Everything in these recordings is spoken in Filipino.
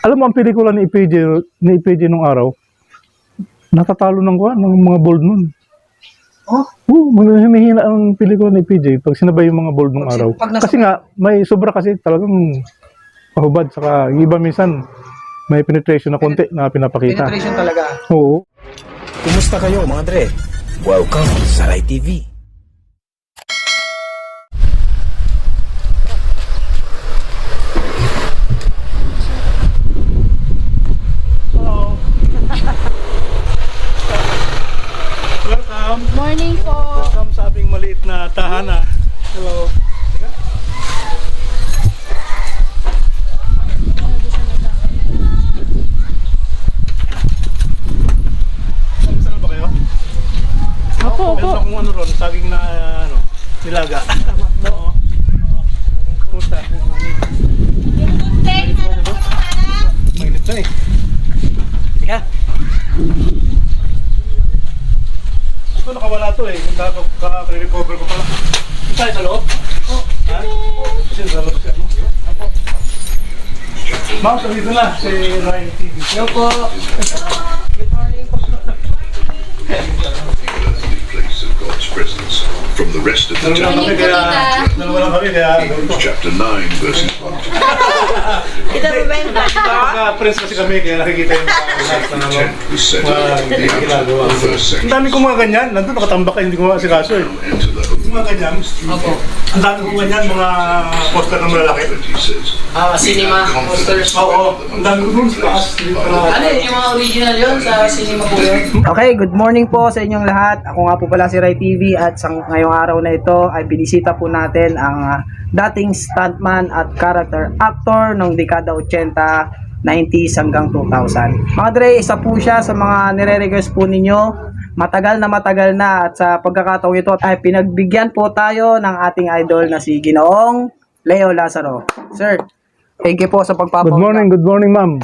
Alam mo, ang pelikula ni EPJ nung araw, natatalo ng mga bold nun. Oh? Humihina ang pelikula ni EPJ pag sinabay yung mga bold nung araw. Kasi nga, may sobra kasi talagang pahubad. Saka yung iba minsan, may penetration na konti na pinapakita. Penetration talaga. Oo. Kumusta kayo mga dre? Welcome sa Rai TV. Hello. Welcome. Morning po. Welcome sa aming maliit na tahanan. Hello. Saan ba kayo? Opo, opo. Meron akong ano ron, saging na ano, nilaga. Oo. Puta. Mainit na eh. Teka. Ito nakawala to eh. Kaka-recover ko pala. Tayo sa loob? Oo. Ha? Kasi sa loob siya. Ma'am, sabi ko na si Ryan TV. Hello po. Good morning po. Place of God's presence from the rest of the Dalawa lang kami kaya... Dalawa lang kami kaya... Hebrews chapter 9 verses 1 to Kita mo ba yung Pagka-press kasi kami kaya nakikita yung mga lahat na ano. 10 was set Mga up the ginagawa. outline of the first Ang section. dami kong mga ganyan. Nandun nakatambak hindi ko masikaso eh. Enter the Yung mga ganyan. Opo. Ang dami kong ganyan, mga poster ng malalaki. he says, Cinema posters. Oo, ang dami ko dun sa taas. Ano yun, yung mga original yun sa cinema po yun? Okay, good morning po sa inyong lahat. Ako nga po pala si Rai TV at sa ngayong araw na ito ay binisita po natin ang dating stuntman at character actor ng dekada 80, 90s hanggang 2000. Mga Dre, isa po siya sa mga nire-request po ninyo. Matagal na at sa pagkakataong ito ay pinagbigyan po tayo ng ating idol na si Ginoong Leo Lazaro. Sir, thank you po sa pagpapawala. Good morning ma'am.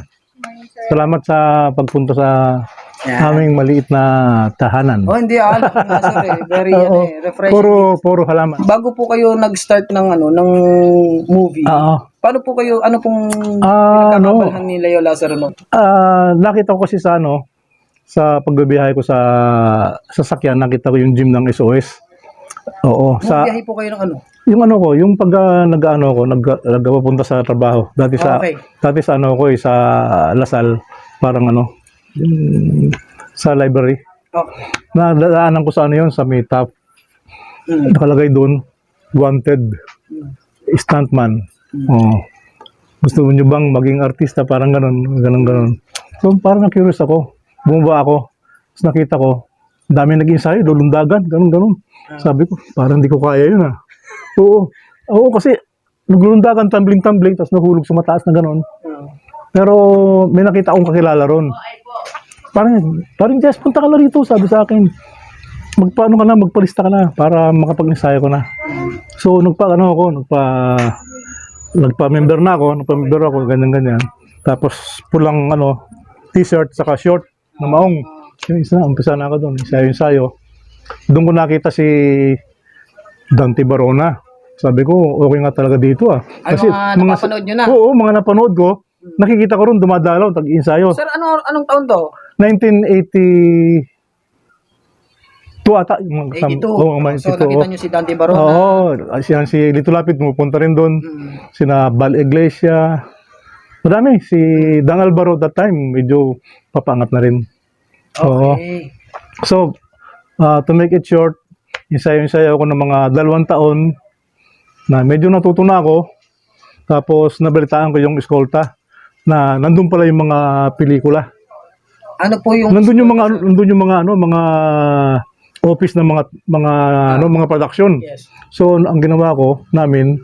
Salamat sa pagpunta sa Yan. aming maliit na tahanan. Oh, hindi sir eh. Very Oo. refreshing. Puro halaman. Bago po kayo nag-start ng ng movie. Oo. Paano po kayo pong Ano? pinagkakabalhan ni Leo Lazaro no? Nakita ko kasi sa pagbibiyahe ko sa sasakyan, nakita ko yung gym ng SOS. Oo, Biyahe po kayo ng yung pag nagpapunta sa trabaho. Dati Okay. sa sa Lasal, parang sa library. Okay. Nadaanan ko sa yun, sa meetup. Mm. Nakalagay doon, wanted stuntman. Oh. Gusto niyo bang maging artista? Parang ganun. So parang na-curious ako. Bumaba ako. Tapos nakita ko, dami nag-ensayo, lulundagan, ganun. Sabi ko, parang hindi ko kaya yun Oo, kasi naglulundagan, tumbling, tapos nahulog sa mataas na ganun. Pero may nakita akong kakilala ron. Parang Jess, punta ka na rito, sabi sa akin. Magpalista ka na para makapag-ensayo ko na. So nagpa-member ako, ganyan. Tapos pulang t-shirt saka short na maong. Yung isa, umpisa na ako doon, ensayo. Doon ko nakita si Dante Barona. Sabi ko, okay nga talaga dito Ay, mga napapanood nyo na? Oo, mga napanood ko. Nakikita ko ron dumadalaw, tag-ensayo. Sir, anong taon to? 1982 ata. 82. Oo, So nakita nyo si Dante Barona. Oo, si Lito Lapid pumupunta rin doon. Sina Bal Iglesia. Madami. Si Dang Alvaro that time, medyo papangat na rin. Oo. Okay. So, to make it short, ensayo ako ng mga 2 taon na medyo natuto na ako. Tapos nabalitaan ko yung eskolta na nandun pala yung mga pelikula. Ano po yung Nandun yung mga office ng mga production. Yes. So ang ginawa ko namin,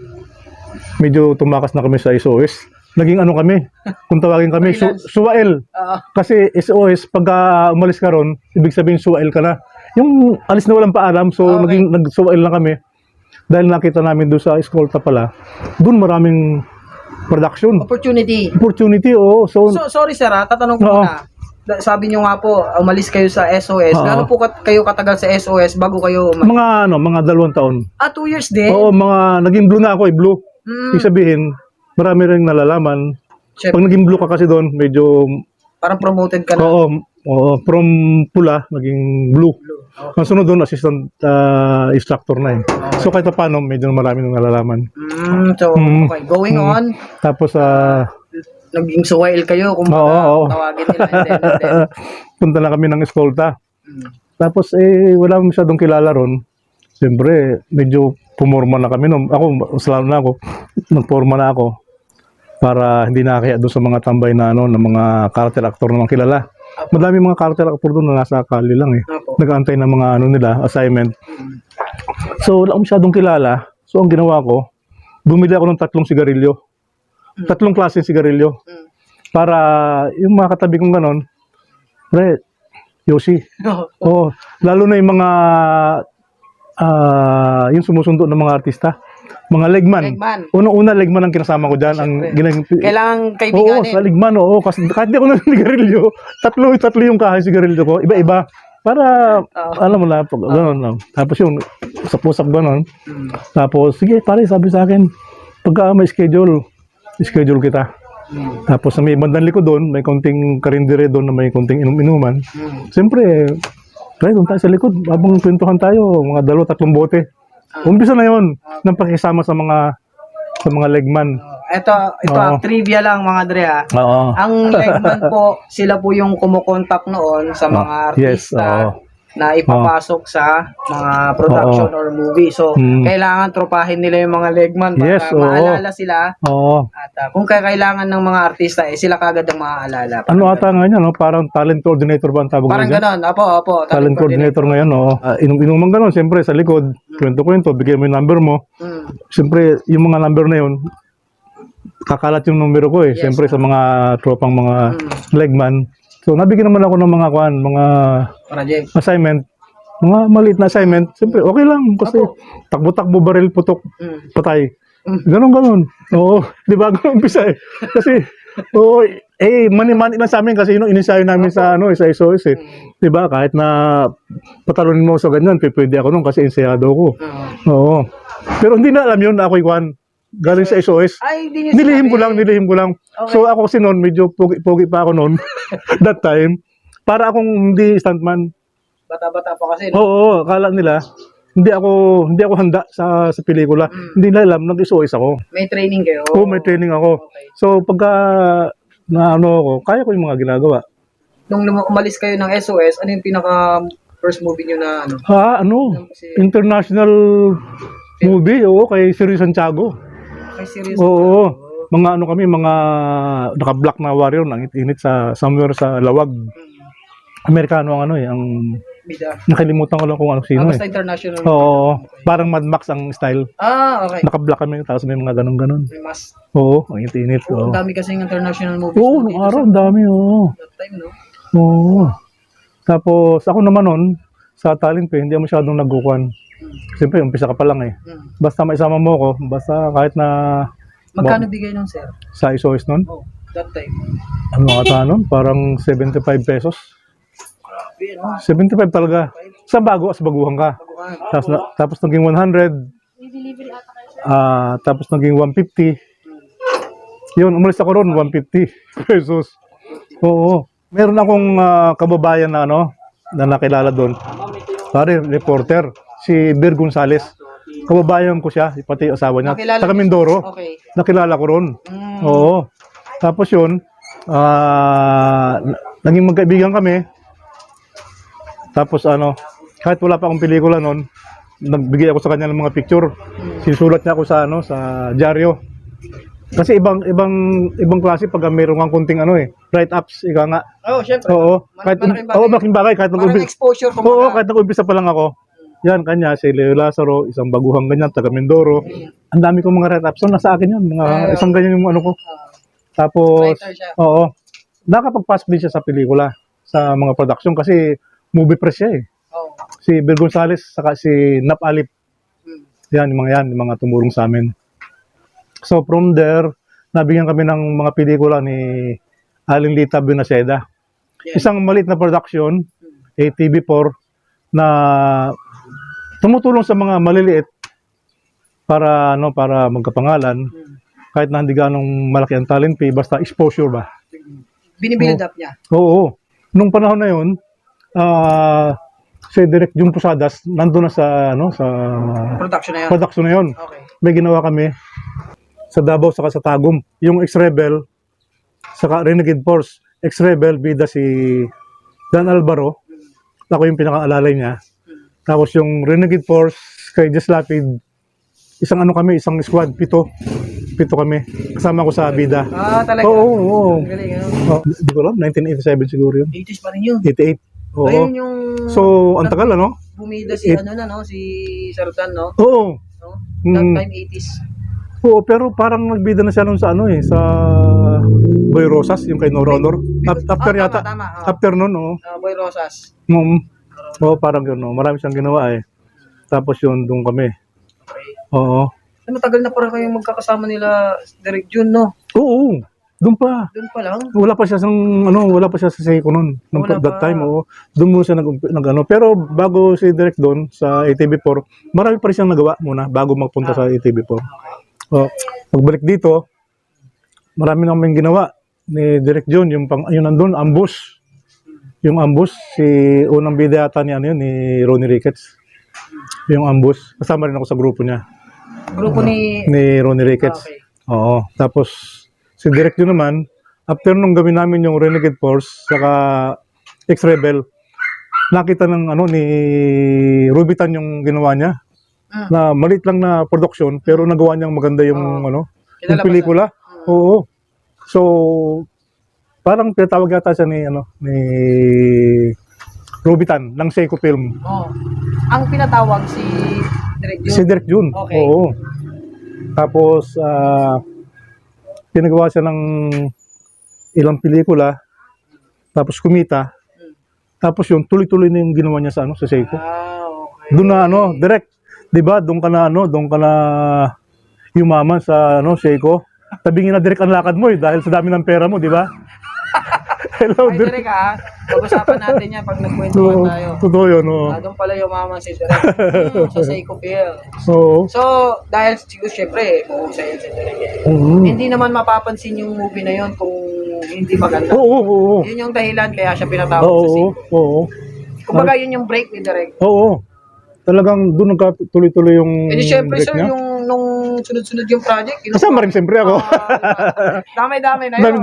medyo tumakas na kami sa SOS. Naging kami, kung tawagin kami, Suwael. Kasi SOS, pagka umalis ka ron, ibig sabihin Suwael ka na. Yung alis na walang paalam, so Okay. nag-Suwael na kami. Dahil nakita namin doon sa eskolta pala, doon maraming production. opportunity. Opportunity, oo. So Sorry sir, tatanong ko Oo. muna. Sabi nyo nga po, umalis kayo sa SOS. Oo. Gaano po kayo katagal sa SOS bago kayo umalis? mga 2 taon. 2 years din? Oo, naging blue na ako, blue. Mm. Ibig sabihin, marami rin nalalaman Chef. Pag naging blue ka kasi doon, medyo, Parang promoted ka na. oo, from pula, naging blue. Ang sunod doon, assistant instructor na eh. So kahit pa paano, medyo marami nang nalalaman. So, okay. Going on, Tapos, naging suwail kayo, kung Oo. tawagin nila. And then. punta na kami ng eskolta. Tapos, wala masyadong kilala ron. Siyempre, medyo pumorma na kami. No? Ako, salamat na ako. Nagporma na ako. Para hindi nakakaya doon sa mga tambay na ano, ng mga character actor na mga kilala. Madami mga character actor doon na nasa kali lang eh. Apo. Nag-aantay ng mga ano nila, assignment. So, wala akong masyadong kilala. So, ang ginawa ko, bumili ako ng 3 sigarilyo. 3 klaseng sigarilyo. Para yung mga katabi kong ganon, pre, Yoshi. Oo, lalo na yung mga yung sumusundo ng mga artista. Mga legman. Legman. Unang-una, legman ang kinasama ko dyan. Ang Kailangan Oo, kaibiganin. sa ligman, oo. Kasi kahit di ako ng sigarilyo, tatlo yung kahay sigarilyo ko. Iba-iba. Para, alam mo na, gano'n lang. Tapos yung, usap-usap gano'n. Tapos, sige, pare, sabi sa akin, pagka may schedule kita. Tapos, sa may bandang likod doon, may konting karindere doon na may konting inuman. Siyempre, pare, doon tayo sa likod. Habang kwentuhan tayo, mga 2-3 bote. Umpisa na yun, ng pakisama sa mga legman. Ito Oo. ang trivia lang mga Dre ha. Oo. Ang legman po, sila po yung kumukontak noon sa mga Yes, artista oo. na ipapasok sa mga production or movie. So, kailangan tropahin nila yung mga legman para Yes, oo. maalala sila. Oo. At kung kailangan ng mga artista, sila kagad ang maaalala. Ano ata nga yan, no? Parang talent coordinator ba ang tawag Parang ngayon? ganon. Opo. Talent coordinator ngayon, no? Inuman ganon, siyempre sa likod, kwento-kwento, bigay mo yung number mo. Siyempre, yung mga number na yun, kakalat yung numero ko eh. Siyempre sa mga tropang mga legman. So, nabigyan naman ako ng mga Project. assignment. Mga maliit na assignment. Siyempre, okay lang. Kasi takbo-takbo, baril, putok, patay. Ganon. Oo. Di ba? Ganon umpisa eh. Kasi, oo, mani-mani lang sa amin kasi yun ang inisayo namin sa SOS eh. Di ba? Kahit na patalunin mo sa ganyan, pwede ako nun kasi ensayado ko. Oo. Pero hindi na alam yun na ako'y kwan. Galing sa SOS. Ay, hindi nyo Nilihim sinabi. ko lang. Okay. So ako kasi noon, medyo pogi pa ako noon. That time. Para akong hindi stuntman. Bata-bata pa kasi. Oo, akala nila hindi ako handa sa pelikula. Hindi nila alam, nag-SOS ako. May training kayo. Oo, may training ako. Okay. So pagka ako, kaya ko yung mga ginagawa. Nung umalis kayo ng SOS, ano yung pinaka first movie nyo na International movie, oo, kay Siri Santiago. Kay serious? Oo. Mga kami, mga naka-black na warrior nang init sa somewhere sa Lawag. Amerikano ang ang Bida. nakalimutan ko lang kung sino Basta eh. international. Oo, parang Mad Max ang style. Okay. Naka-black kami tapos may mga ganon-ganon. May mas. Oo, ang init. Oo. Ang dami kasing international movies. Oo, nung araw ang dami, oo. That time, no? Oo. Tapos ako naman nun, sa talent ko, hindi ako masyadong nagkukuhan. Siyempre, umpisa ka pa lang eh. Basta maisama mo ako, basta kahit na Magkano bigay nun, sir? sa SOS nun, Oh, that time. ano ata nun, parang 75 pesos. 75 talaga. Sa baguhan ka. Tapos naging 100. Tapos naging 150. Yun, umalis ako ron, 150 pesos. Oo. Meron akong kababayan na na nakilala doon. Pare, reporter. Si Bir Gonzales. Kababayan ko siya, pati asawa niya. Nakilala Sa niyo? Mindoro. Okay. Nakilala ko ron. Oo. Tapos yun, naging magkaibigan kami. Tapos kahit wala pa akong pelikula noon, nagbigay ako sa kanya ng mga picture. Sinusulat niya ako sa sa dyaryo. Kasi ibang klase pag mayroon kang kunting write-ups, ika nga. Oh, syempre. Oo. Kahit malaking bagay kahit Parang exposure ko Oo, kahit nag-umpisa pa lang ako. Yan, kanya, si Leo Lazaro, isang baguhang ganyan, taga Mindoro. Ang dami kong mga write-ups. So, nasa akin yun. Isang ganyan yung ko. Tapos, Writer siya. oo. Nakapag-pass din siya sa pelikula, sa mga production, kasi movie press siya eh. Oh. Si Bir Gonzales, saka si Nap Alip. Yan, yung mga tumulong sa amin. So, from there, nabigyan kami ng mga pelikula ni Aling Lita Binaceda. Yeah. Isang maliit na production, ATV4, na tumutulong sa mga maliliit para para magkapangalan. Kahit na hindi ganong malaki ang talent fee, basta exposure ba? Binibuild up niya. Oo. Nung panahon na yun, si Direk Jun Posadas, nandun na sa, sa Production na yan. production na yun. Okay. May ginawa kami sa Davao saka sa Tagum. Yung ex-rebel, saka Renegade Force. Ex-rebel, bida si Dan Alvaro. Ako yung pinaka-alalay niya. Tapos yung Renegade Force, kay Jess Lapid, isang isang squad, pito kami. Kasama ko sa bida. Talaga. Oo. Ang galing, ano? Hindi ko alam, 1987 siguro yun. 80s pa rin yun. 88. Oo. Ayun yung So, ang tagal, ano? bumida si si Sardan, no? Oo. No? Mm. That time 80s. Oo, pero parang nagbida na siya nun sa sa Boy Rosas, yung kay Nora Honor. After tama, yata. tama, oo. After nun, oo. Boy Rosas. Oo, parang yun, no. Marami siyang ginawa, eh. Tapos yun, doon kami. Okay. Oo. Matagal na parang kayong magkakasama nila Direk Jun, no? Oo. Doon pa. Doon pa lang. Wala pa siya sa Seiko nun. Nung Wala that pa. time, oo. Doon muna siya Pero bago si Direk doon sa ATV4, marami pa rin siyang nagawa muna bago magpunta sa ATV4. Oh, pagbalik dito, marami na kaming ginawa ni Direk John, yung nandun, ambush. Yung ambush, unang bida yata ni Ronnie Ricketts. Yung ambush, kasama rin ako sa grupo niya. Grupo ni Ronnie Ricketts. Okay. Oo. Tapos, si Direk John naman, after nung gawin namin yung Renegade Force, saka ex-rebel, nakita ng ni Rubitan yung ginawa niya. Na maliit lang na production, pero nagawa niyang maganda yung yung pelikula. Oo. So, parang pinatawag yata siya ni Rubitan ng Seiko Film. Oh. Ang pinatawag si Direk Jun. Si Direk Jun. Okay. Oo. Tapos, pinagawa siya ng ilang pelikula, tapos kumita, tapos yun, tuloy-tuloy na yung ginawa niya sa Seiko. Okay. Doon na direct, 'di ba? Doon ka na yumaman sa Seiko. Tabingin na direct ang lakad mo dahil sa dami ng pera mo, 'di ba? Hello, Ay, direct. Direk, pag-usapan natin yan pag nagkwentuhan tayo. Totoo yun, oo. Doon pala yung mama si Direk. Sa Seiko Film. Oo. So, dahil siguro syempre, sa'yo si Direk. Oo. Hindi naman mapapansin yung movie na yun kung hindi maganda. Oo. Yun yung dahilan kaya siya pinatawag sa Oo. Seiko. Oo. Kumbaga yun yung break ni Direk. Oo. Talagang doon nagkatuloy-tuloy yung Eh di syempre break sir, niya. nung sunod-sunod yung project. Kasama rin siyempre ako. Dami-dami na yun.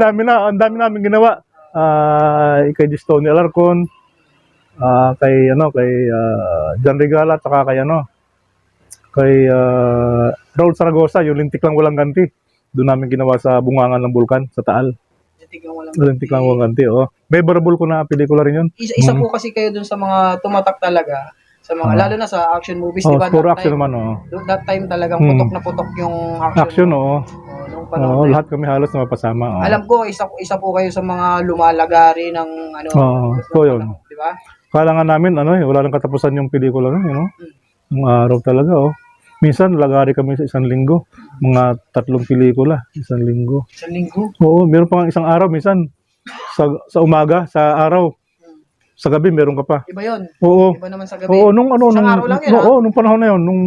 Ang dami namin ginawa. Kay Tony Alarcon, kay John Regala, at saka kay Raul Zaragoza, yung lintik lang walang ganti. Doon namin ginawa sa bungangan ng bulkan sa Taal. Lintik lang walang ganti, oh. Memorable ko na pelikula rin yun. Isa po kasi kayo dun sa mga tumatak talaga sa mga lalo na sa action movies, di ba? Puro That action time- naman, oh. That time talagang putok na putok yung action. Action, oo. Nung Oo, panahon na yun. lahat kami halos napasama. Oh. Alam ko isa po kayo sa mga lumalagari ng Oo, so yun. di ba? Kala nga namin, wala nang katapusan yung pelikula nun, Yung araw talaga, oh. Minsan, lagari kami sa isang linggo. Mga 3 pelikula, isang linggo. Sa linggo. Oo, meron pa nga isang araw, minsan, sa umaga, sa araw. Sa gabi, meron ka pa. Iba yun. Oo. Iba naman sa gabi. Oo, nung Isang araw lang yun, nung panahon na yun, nung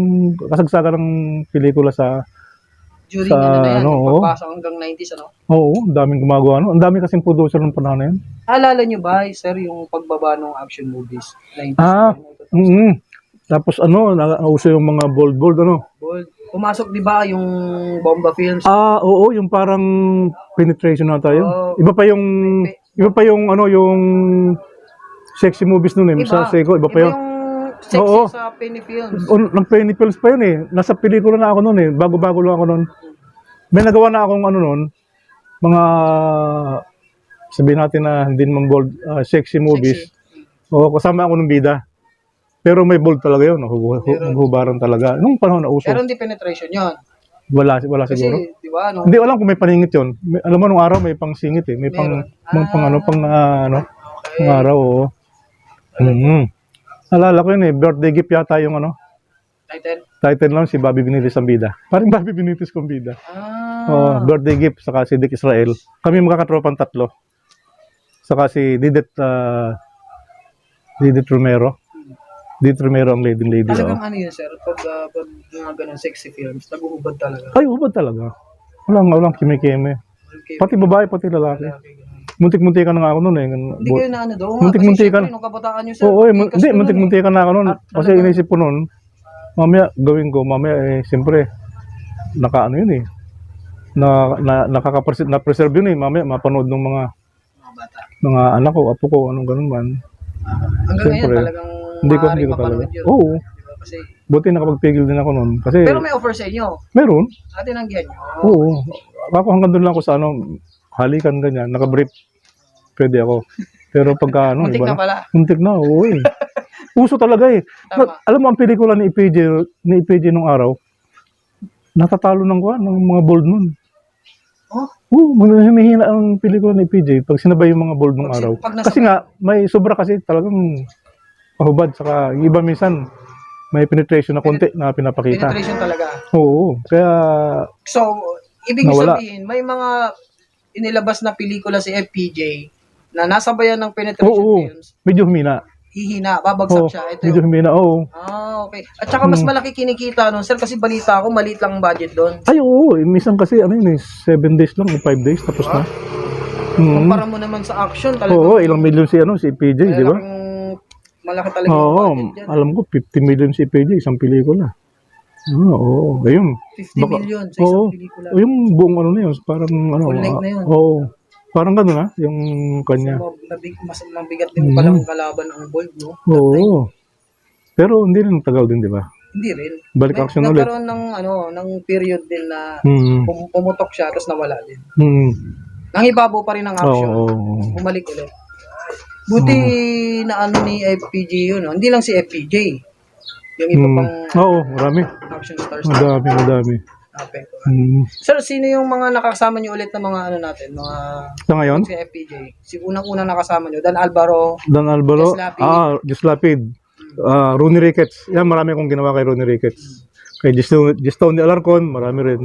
kasagsagan ng pelikula During sa, na yan, oo. pagpasok hanggang 90s, Oo, ang daming gumagawa. Ang dami kasing producer ng panahon na yun. Alala nyo ba, sir, yung pagbaba ng action movies? 90s. Tapos nauso yung mga bold, Bold. Pumasok, di ba, yung Bomba Films? Oo, yung parang penetration na tayo. Oo. Iba pa yung yung sexy movies noon sa Seiko, iba pa yun. yung sexy Oo. sa Penny Films. Nag-penny pills pa yun Nasa pelikula na ako noon bago-bago lang ako noon. May nagawa na akong noon, mga sabihin natin na hindi naman bold, sexy movies. Oo, kasama ako ng bida. Pero may bold talaga yun, naghubaran talaga. Nung panahon na uso. Pero hindi penetration yun. Wala Kasi, siguro. di ba, Hindi alam kung may paningit yun. Alam mo nung araw may pangsingit May Meron. pang araw, oo. Alala ko yun birthday gift yata yung title lang si Bobby Benitez ang bida. Parang Bobby Benitez kong bida. Birthday gift saka si Dick Israel. Kami magkakatropang 3. Saka si Didet Romero. Didet Romero ang leading lady. Talagang yun, sir, pag mga ganun sexy films, naguhubad talaga. Ay, hubad talaga. Walang kimikeme. Okay. Pati babae, pati lalaki. Muntik-muntikan na nga ako noon eh. Hindi kayo na ano doon. Muntik-muntikan. Nung kabataan nyo, sir. Oo, kasi hindi, nun, muntik-muntikan na ako noon. Ah, Kasi talaga? inisip ko noon, mamaya gawin ko, mamaya siyempre, nakaano yun eh. Na-preserve yun eh. Mamaya mapanood ng Mga bata. mga anak ko, apo ko, anong ganun man. Hanggang Siyempre. ngayon talagang Hindi ko maaaring talaga. mapanood yun. Oo. Diba? Kasi, Buti nakapagpigil din ako noon. Kasi, pero may offer sa inyo. meron. Ate nanggihan nyo. Oo. Ako hanggang doon lang ako sa halikan ganyan, naka-brief. Pwede ako. Pero pagka Muntik iba na pala. Muntik na, oo eh. Uso talaga eh. Tama. Alam mo ang pelikula ni EPJ nung araw, natatalo ng mga bold nun. Oh? Oo, humihina ang pelikula ni EPJ pag sinabay yung mga bold nung Pag araw. pag nasabay. Kasi nga, may sobra kasi talagang pahubad. Saka yung iba minsan, may penetration na konti na pinapakita. Penetration talaga. Oo, kaya So, ibig Nawala. sabihin, may mga inilabas na pelikula si FPJ na nasabayan ng penetration oo, films, medyo humina. hihina, babagsak Oo, siya. Ito medyo yung, humina, oo. okay. At saka mas malaki kinikita nun, sir, kasi balita ako, maliit lang ang budget doon. Ay, oo, minsan kasi, 7 days lang, o 5 days, tapos na. Mm. Kumpara mo naman sa action, talaga. Oo, ilang million si EPJ, di ba? Malaki talaga yung Oo, budget dyan. alam ko, 50 million si EPJ, isang pelikula. Oo, ayun. 50 million sa isang Oo, pelikula. yung buong na yun, parang Full length na yun. Oo, parang gano'n na, yung kanya. Mas mabigat din palang kalaban ang Bold, no? Oo. Pero hindi rin tagal din, di ba? Hindi rin. Balik action ulit. Nagkaroon ng period din na Hmm. pumutok siya, tapos nawala din. Hmm. Nangibabaw pa rin ang action. Oo. Bumalik ulit. Buti na ano ni FPJ yun, no? Hindi lang si FPJ. Yung iba pang Oo, marami. action stars. Madami. Apekto. Hmm. Sir, sino yung mga nakasama niyo ulit ng mga ano natin, mga Sa ngayon, si FPJ? Si unang-unang nakasama niyo, Dan Alvaro. Dan Alvaro, Just Lapid. Just Lapid, Ronnie Ricketts. Yan, marami akong ginawa kay Ronnie Ricketts. Kay Gistone Alarcon, marami rin.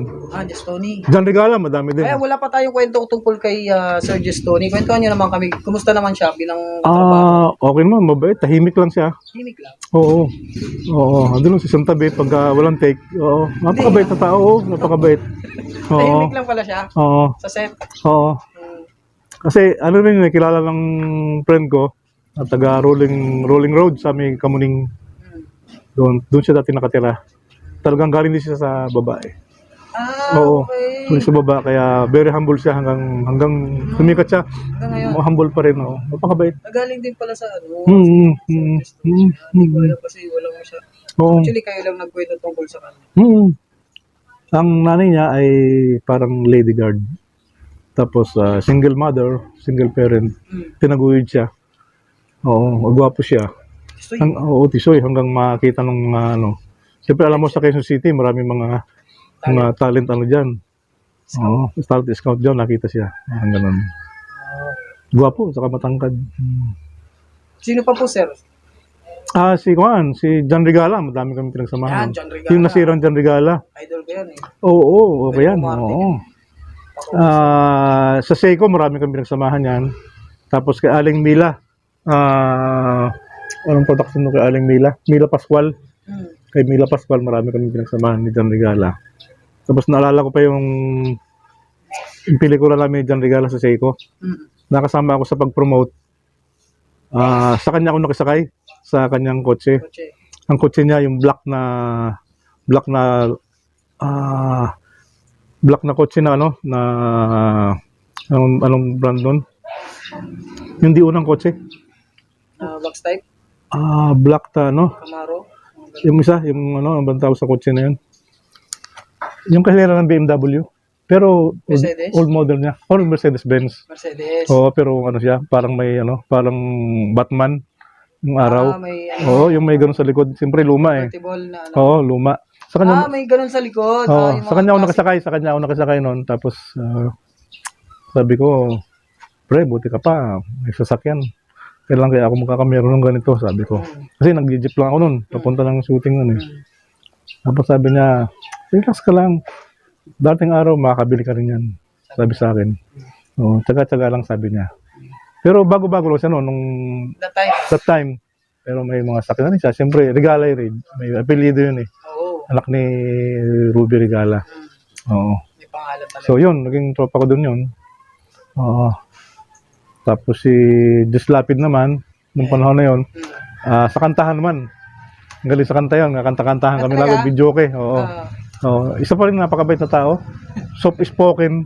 Just Tony. John Regala, madami din. Kaya wala pa tayong kwento tungkol kay Sir Just Tony. Kwentuhan niyo naman kami. Kumusta naman siya bilang trabaho? Okay naman, mabait. Tahimik lang siya. Himik lang. Oo. Andun lang sa isang tabi pag walang take. Oo. Napakabait na tao. Oo, napakabait. Oo. Tahimik lang pala siya Oo. sa set. Oo. Kasi ano rin, kilala ng friend ko na taga Rolling Road sa may Kamuning. Doon siya dati nakatira. Talagang galing din siya sa babae. Oo. Okay. Galing sa baba, kaya very humble siya hanggang sumikat siya. Hanggang ngayon. Humble pa rin. Oo. Napakabait. Nagaling din pala sa ano. Hindi ko alam kasi wala mo siya. Oo. Actually, kayo lang nagkwento tungkol sa kanya. Ang nanay niya ay parang lady guard. Tapos single mother, single parent. Tinaguyod siya. Oo, gwapo siya. Gusto Oo, tisoy hanggang makita ng mga Siyempre alam mo sa Quezon City, marami mga talent diyan. Oo, talent scout diyan, nakita siya. Ganun. Gwapo, saka matangkad. Sino pa po, sir? Si John Regala, madami kami pinagsamahan. Yan, John Regala. Yung nasirang John Regala. Idol ko yan eh. Oo, okay yan. Martin. Oo. Sa Seiko, marami kami pinagsamahan yan. Tapos kay Aling Mila, anong production mo kay Aling Mila? Mila Pascual. Kay Mila Pascual, marami kami pinagsamahan ni John Regala. Tapos naalala ko pa yung pelikula namin ni John Regala sa Seiko. Nakasama ako sa pag-promote. Sa kanya ako nakisakay sa kanyang kotse. Kotse. Ang kotse niya yung black na kotse na anong brand nun? Yung di unang kotse. Box type? Black Camaro? yung isa, ang bantawag sa kotse na yun. Yung kahilera ng BMW. Pero Mercedes? old model niya. Or Mercedes-Benz. Mercedes. Oo, pero siya, parang may parang Batman yung araw. May Oo, yung may ganun sa likod. Siyempre luma eh. convertible na ano. Oo, luma. Sa kanya, May ganun sa likod. Oo, Yung sa mga kanya ako classic. nakasakay noon. Tapos sabi ko, pre, buti ka pa, may sasakyan. Kailan kaya ako magkakameron ng ganito, sabi ko. Kasi nag-jeep lang ako noon, papunta ng shooting noon eh. Tapos sabi niya, relax ka lang. Dating araw, makakabili ka rin yan. Sabi sa akin. Oo, tsaga-tsaga lang sabi niya. Pero bago-bago lang siya noon, nung That time. that time. Pero may mga sakyan rin siya. Siyempre, Regala Red. May apelyido yun eh. Oo. Anak ni Ruby Regala. Oo. May pangalan talaga. So yun, naging tropa ko dun yun. Oo. Tapos si Just Lapid naman, nung panahon na yun, sa kantahan naman. Ang galing sa kanta yun, kanta-kantahan kami talaga? lalo, video okay. Oo. Ah, Oo. Isa pa rin napakabait na tao. Soft spoken.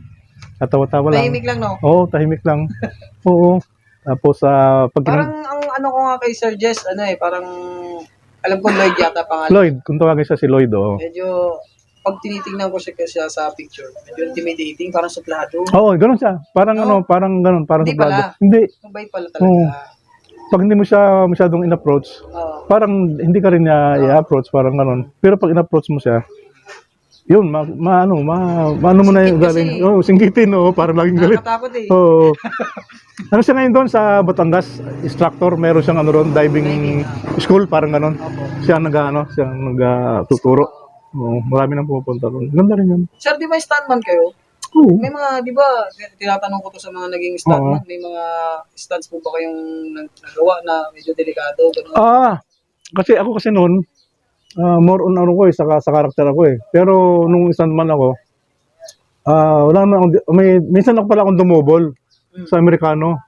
Katawa-tawa lang. tahimik lang, no? Oo, tahimik lang. Oo. Tapos pag Parang ang ano ko nga kay Sir Jess, parang alam ko Lloyd yata pangalan. Lloyd, kung tawagin siya si Lloyd, oo. Medyo pag tinitingnan ko siya sa picture, medyo intimidating, parang suplado. Oo, ganun siya. Parang parang ganun, parang Hindi suplado. pala. Hindi. Mabait pala talaga. Oo. Pag hindi mo siya masyadong in-approach, Oo. parang hindi ka rin niya i-approach, parang ganun. Pero pag in-approach mo siya, yun, maano mo na yung Singkit galing. kasi. Oo, singkitin, oo, parang laging galit. Nakakatakot eh. Oo. Ano siya ngayon doon sa Batangas, instructor, meron siyang ano ron, diving school, parang ganun. Siya siya nagtuturo. Oo, marami nang pumupunta doon. Ganda rin yun. Sir, di ba stuntman kayo? Oo. May mga, di ba, tinatanong ko to sa mga naging stuntman, may mga stunts po ba kayong nagawa na medyo delikado? Ganun? Kasi ako noon, more on ano ko sa karakter ako eh. Pero nung stuntman ako, wala naman ako, minsan ako pala akong dumobol sa Amerikano.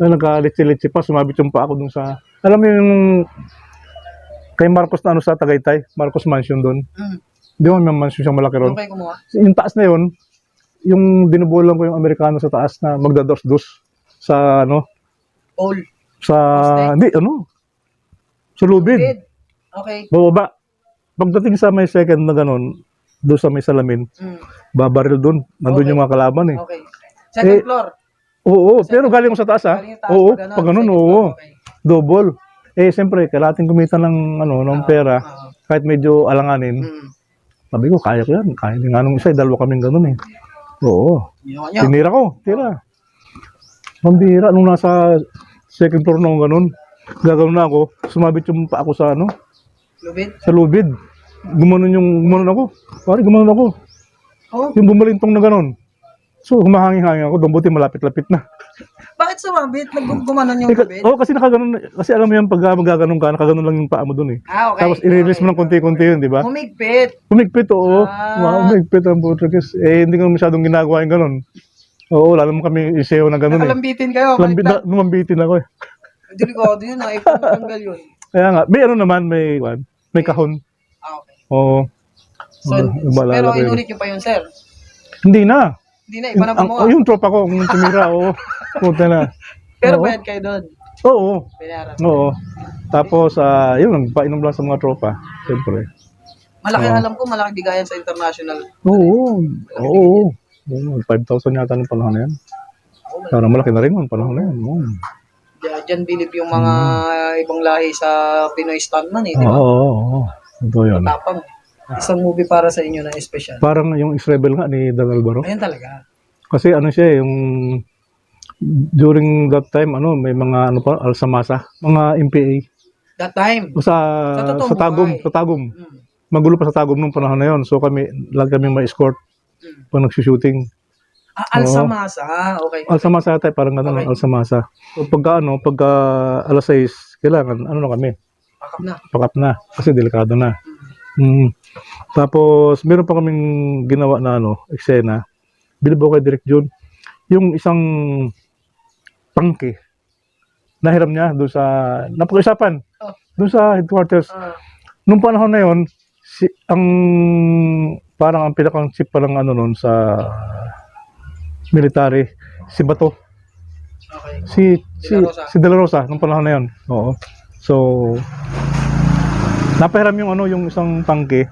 Na nagka-litsi-litsi pa, sumabit yung pa ako dun sa, alam mo yung kay Marcos na sa Tagaytay, Marcos Mansion doon. Di ba may mansion siyang malaki ron? Doon kayo kumuha? Yung taas na yun, yung dinubulan ko yung Amerikano sa taas na magdados-dos sa All. sa, Poste? hindi, sa lubid. Good. Okay. Bababa. Pagdating sa may second na ganun, doon sa may salamin, babaril doon. Nandun Okay. yung mga kalaban eh. Okay. Second floor. Oo, pero galing mo sa taas Galing yung taas Oo, pa ganun, pag ganun, second oo. floor, okay. Double. Siyempre, kailangan kumita ng pera. Kahit medyo alanganin. Sabi ko, kaya ko yan. Kaya din nga nung isa, dalawa kaming ganun eh. Oo. Yun niya. Tinira ko, tira. Pambira, nung nasa second floor na ganun, gagawin na ako, sumabit yung pa ako sa Lubid. sa lubid. Gumanon ako. Pare, gumanon ako. Oh, Yung bumalintong na ganun. So, humahangin-hangin ako, dumbuti malapit-lapit na. bakit sumabit? Naggumanon yung lubid? Kasi nakaganon, kasi alam mo yan, pag magaganon ka, nakaganon lang yung paa mo dun eh. Okay. Tapos, i-release mo ng konti-konti yun, di ba? Humigpit. Humigpit, oo. Ah. Humigpit ang puto. Hindi ko masyadong ginagawa yung ganun. Oo, lalo mo kami iseo na ganun eh. Nakalambitin kayo. Lumambitin ako eh. Delikado yun ha. Ipang matanggal yun. Kaya nga, may naman, may kahon. Okay. Oo. So, Maalala pero ko yun. inulit nyo pa yun, sir. Hindi na. Hindi na, iba na gumawa. Yung tropa ko, yung tumira, oo. Punta na. Pero Oo. bayad kayo doon. Oo. Pinayaran. Oo. Tapos, yun, nagpainom lang sa mga tropa. Siyempre. Malaki alam ko, malaki bigayan sa international. Oo. Oo. 5,000 yata ng panahon na yan. Parang malaki na rin yung panahon na yan. Oo. Diyan bilib yung mga ibang lahi sa Pinoy stuntman eh, di ba? Oo. Ito yun. Tapang. Isang movie para sa inyo na special. Parang yung X-Rebel nga ni Dan Alvaro. Ayun talaga. Kasi yung during that time, may mga alsamasa, mga MPA. That time. Sa totoong Tagum, buhay. sa Tagum. Mm. Magulo pa sa Tagum nung panahon na yon. So lagi kami ma-escort pag nagsushooting. Alsamasa. Okay. Alsamasa tayo, parang gano'n, Okay. alsamasa. So pagka alas 6, kailangan, na kami, Pakap na. pakap na, kasi delikado na. Tapos, meron pa kaming ginawa na eksena. Bilib ako kay Direk Jun. Yung isang tangke, nahiram niya doon sa, napag-usapan, Oh. doon sa headquarters. Ah, Nung panahon na yon, parang ang pinakang chief pa ng noon sa military, si Bato. okay. Si De La Rosa nung panahon na yon. Oo. So napahiram yung isang tangke.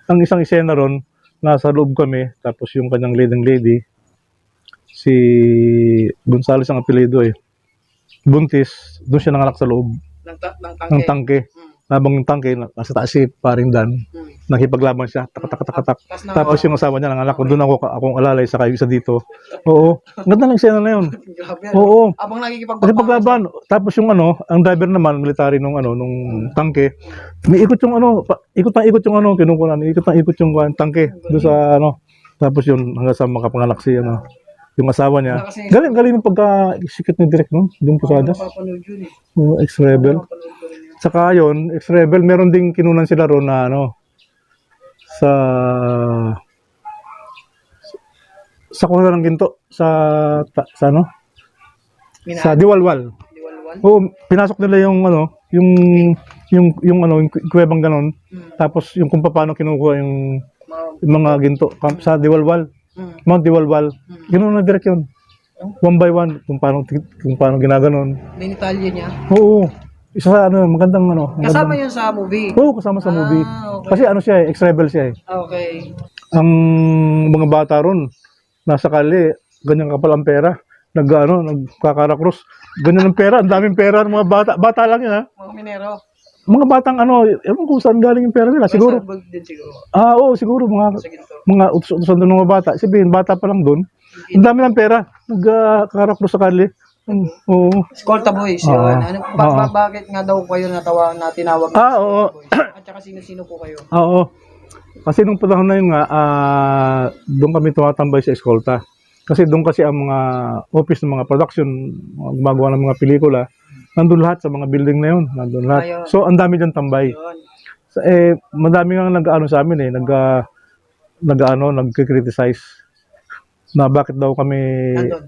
Ang isang eksena ron, nasa loob kami, tapos yung kanyang leading lady, si Gonzales ang apelyido eh. Buntis, doon siya nanganak sa loob Ng ng tangke. tangke. Habang yung tangke, nasa taas si paring Dan, nakipaglaban siya, tak. Tapos yung asawa niya nanganak, doon akong alalay sa kayo isa dito. Oo. Ang ganda ng eksena na yun. Grabe. Oo. Abang Kasi nakikipagpapakasan. paglaban, tapos yung ang driver naman, military nung tangke, ikot yung ikot yung kinukunan, ikot yung tangke, doon sa tapos yun, hanggang sa makapanganak si yung asawa niya. Galing yung pagka-execute ni Direk nun, yung Posadas. Napapanood yun eh. Ex-rebel. Napapanood ko rin yun. Saka yun, ex-rebel, meron ding kinunan sila ron na sa sa kuha ng ginto sa ano? Sa Minaan. Diwalwal. Liwalwal. Oo, pinasok nila yung ano, yung ano, yung kuwebang ganon. Tapos yung kung paano kinukuha yung mga ginto sa Diwalwal. Mount Diwalwal. Ganoon na direct yun. One by one kung paano ginaganon. Dinitalye niya. Oo. Isa sa ano, magandang ano. Kasama yun sa movie. Oo, kasama sa movie. Okay. Kasi ano siya, ex-rebel siya eh. Okay. Ang mga bata ron, nasa kali, ganyan kapal ang pera. Nagkakarakros. Ganyan ang pera, ang daming pera ng mga bata. Bata lang yun ha. Mga minero. Mga batang ano, ewan kung saan galing yung pera nila. Siguro, Salbag din siguro. oo, siguro mga Sa ginto. utos-utosan doon ng mga bata. Sabihin, bata pa lang doon. Ang dami ng pera. Nagkakarakros sa kali. Oo. Escolta Boys, yun. Ano, bakit nga daw kayo tinawag na Oo. Escolta Boys? At saka sino-sino po kayo? Oo. Kasi nung panahon na yun nga, doon kami tumatambay sa eskolta. Kasi doon kasi ang mga office ng mga production, mga gumagawa ng mga pelikula, nandun lahat sa mga building na yun. Nandun lahat. Ayun. So, ang dami dyan tambay. Yun. So, madami nga nag-ano sa amin nag-criticize na bakit daw kami, Nandun.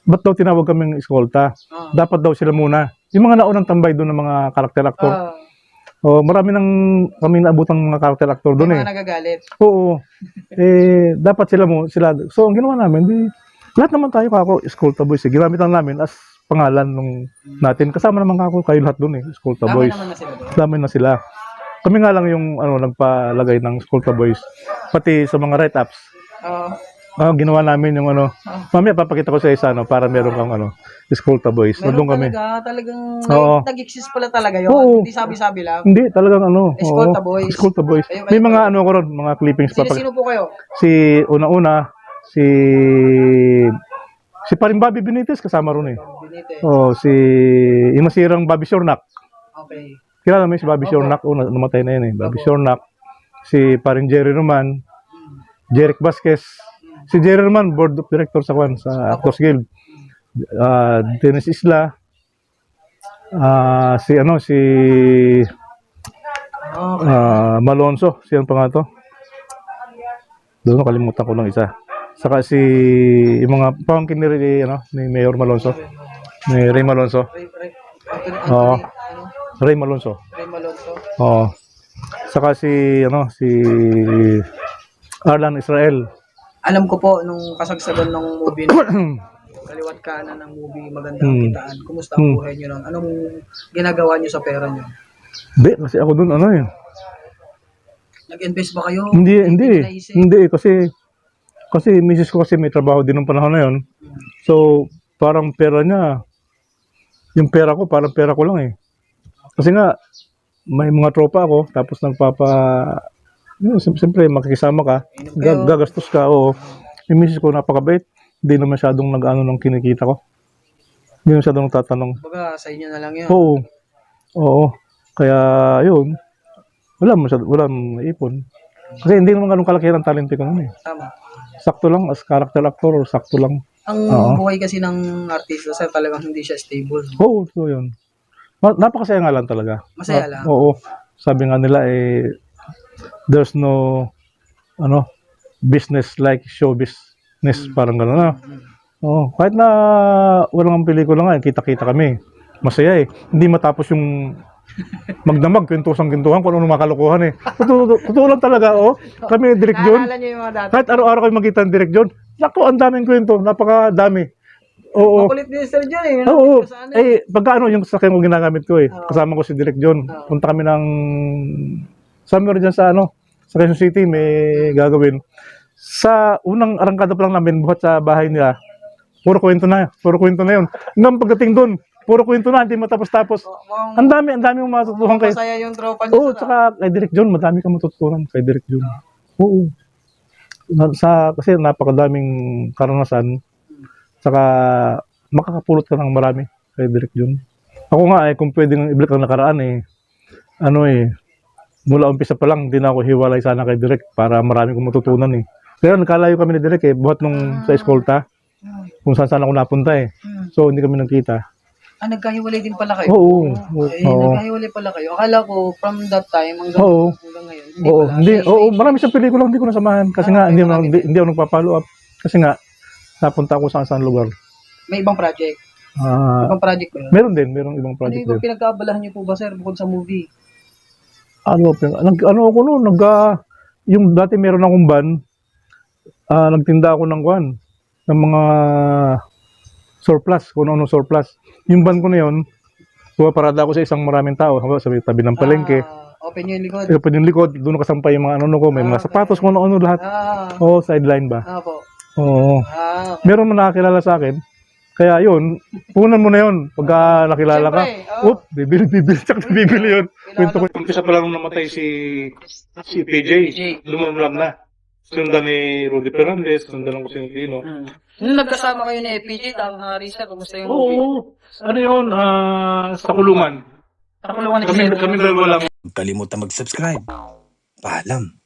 ba't daw tinawag kaming eskolta? Dapat daw sila muna. Yung mga naunang tambay doon ng mga karakter actor. Marami nang kami naabutang mga karakter actor doon May eh. mga nagagalit. Oo. Dapat sila. So, ang ginawa namin, lahat naman tayo kako, Escolta Boys. Ginamit lang namin as pangalan nung natin. Kasama naman kako kayo lahat doon eh, Escolta Dami Boys. naman na sila doon. Dami na sila. Kami nga lang yung nagpalagay ng Escolta Boys. Pati sa mga write-ups. Ginawa namin yung mamaya papakita ko sa isa para meron kang Escolta Boys. Meron Nandun kami. talagang Oo. nag-exist pala talaga yun. Oo. Hindi sabi-sabi lang. Hindi, talagang Escolta oo, Boys. Escolta Boys. Kayo- May mga ko ron, mga clippings Sino po kayo? Si una-una, si paring Bobby Benitez kasama ron eh. Benite. Oh, yung nasirang Bobby Shornack. Okay. Kilala mo yung si Bobby Shornack? Namatay na yun eh. Bobby Shornack. Si paring Jerry Roman. Jeric Vasquez. Si Jerry Roman, board of director sa Actors Guild. Dennis Isla. Si Malonzo. Siyang pangalan to? Doon nakalimutan ko lang isa. Saka yung mga pamangkin ni Mayor Malonzo. Ni Ray Malonzo. Anthony, Oo. ano? Ray Malonzo. Ray Malonzo. Oo. Saka si Arlan Israel. Alam ko po, nung kasagsagan ng movie na kaliwat kanan ng movie, magandang kitaan. Kumusta ang buhay nyo nun? Anong ginagawa nyo sa pera nyo? Hindi, kasi ako doon Nag-invest ba kayo? Hindi, kasi misis ko kasi may trabaho din nung panahon na yun. So, parang pera niya, yung pera ko, parang pera ko lang eh. Kasi nga, may mga tropa ako, tapos siyempre, makikisama ka, gagastos ka, oo. Yung misis ko, napakabait, hindi na masyadong nag-ano ng kinikita ko. Hindi na masyadong tatanong. Baga, sa inyo na lang yun. Oo. Kaya, yun, walang ipon. Kasi hindi naman ganun kalaki ang talente ko nun eh. Tama. Sakto lang, as character actor, or sakto lang. Ang buhay kasi ng artista, sa talagang hindi siya stable. Oo, so yun. Napakasaya nga lang talaga. Masaya lang. Oo. Sabi nga nila there's no business like show business, parang gano'n na. Oo. Kahit na walang pelikula nga, kita-kita kami. Masaya eh. Hindi matapos yung magdamag, kwentuhan kung ano makalukuhan eh. Totoo lang talaga, Kami, Direk John. Naalala nyo yung mga dati? Kahit araw-araw kayo magkita ng Direk John, naku, ang daming kwento, napakadami. Oo. Makulit din Sir John eh. Oo. Saan Pagka yung sasakyan ko ginagamit ko eh. Kasama ko si Direk John. Punta kami ng somewhere dyan sa sa Quezon City, may gagawin. Sa unang arangkada pa lang namin, buhat sa bahay nila, puro kwento na yun. Hanggang pagdating doon, puro kwento na, hindi matapos-tapos. Ang dami mong matutuhan kayo. Masaya yung tropa nyo. Oo, tsaka kay Direk John, madami kang matutunan kay Direk John. Oo. Kasi napakadaming karanasan, tsaka makakapulot ka ng marami kay Direk John. Ako nga kung pwedeng ibalik ang nakaraan mula umpisa pa lang, hindi na ako hiwalay sana kay Direk para marami kong matutunan eh. Pero nakalayo kami ni Direk buhat nung sa eskolta, kung saan ako napunta eh. So hindi kami nagkita. Nagkahiwalay din pala kayo? Oo. Nagkahiwalay pala kayo. Akala ko from that time hanggang ngayon. Marami siyang pelikula hindi ko nasamahan kasi nga hindi ako nagpa-follow up. Kasi nga, napunta ako sa isang lugar. May ibang project. Ah, Ibang project ba yun? merong ibang Ano project yung din. pinagkaabalahan niyo po ba, sir, bukod sa movie? Ano ako no, yung dati meron akong van, nagtinda ako ng kwan, ng mga surplus, kung ano surplus. Yung van ko na yun, pumaparada ako sa isang maraming tao, sa tabi ng palengke. Open yung likod. Pwede yung likod, doon nakasampay yung mga ano ko, may mga Okay. sapatos, kung ano lahat. Oo, sideline ba? Po. Oo. Okay. Meron man nakakilala sa akin. Kaya yun, punan mo na yun pagka nakilala ka. Siyempre, oo. Bibili yun. Kwento ko. Umpisa pa lang nung namatay si PJ. Lumamlam na. Sundan ni Rudy Fernandez, sundan ng Kusintino. Nung nagkasama kayo ni FPJ, Risa, kumusta yung movie? Oo. Ano yun? Sa kulungan. Nakulungan ni Kami dalawa lang. Huwag kalimutan mag-subscribe. Paalam.